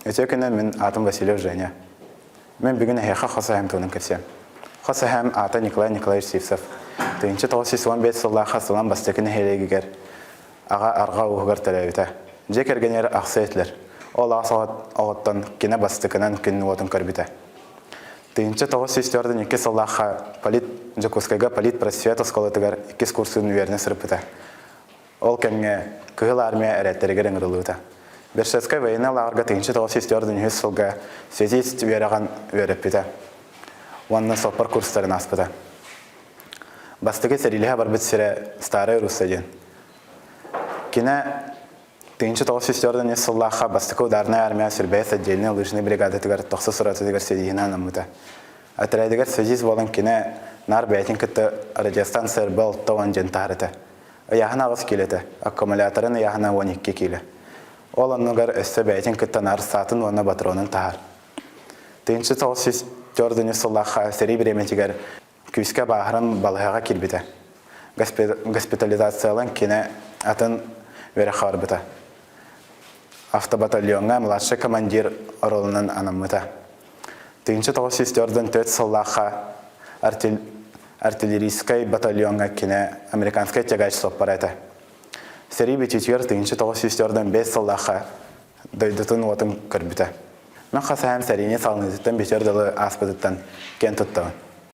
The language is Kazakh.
Өтекінен мен атым Василев Женя. Мен бүгін әйқа қосахам туының кірсем. Қосахам аты Николай Николаевич Сивцев. 1915 жылда қасылан бастекіні хелегігер. Аға арға ұғығыр тәрәуіті. Жек әргенері ақсы етілер. Ол ағыз оғыттан кені бастекінен күнін отын көрбіті. 1902 жылда Жакускайға полит просвет осколытығар 2 курсын веріне сұрыпыты. Ол кәнге күгіл армия әрәттерігер іңірілуіті. Бершетскай война лағырға 1904 жылға связист вераған вереппіті. Онның соппар курстарын аспыды. Бастығы сәриліға бар бітсірі старый Руссаден. Кені 1904 жылға бастығы ударная армия сүрбәйс отдельный лыжный бригады тігір 90 сұратыдығыр седейіна анамыды. Әтірәдігір связист болын кені нар бәйтін күтті радиостанция был тоған жен тағырыты. Яғына ағыз келеті, аккумуляторын яғына 12 келі. Ол онығыр өсті бәйтін күтті нар сатын оны батронын тағыр. 1904 жылға сәрі біреметігер күйіске бағырын балғаға келбіті. Госпитализациялын кені атын вері қауырбіті. Автобатальонға младший командир орылының анамыты. 1904 жылға артиллерийский батальонға кені американскай тягач соппар әті. Сәрі бететер 1905 жылға дойдытын отын көрбіті. Мен қасайым сәріне салынызыттан бетер дылы аспыдыттан кен тұттығын.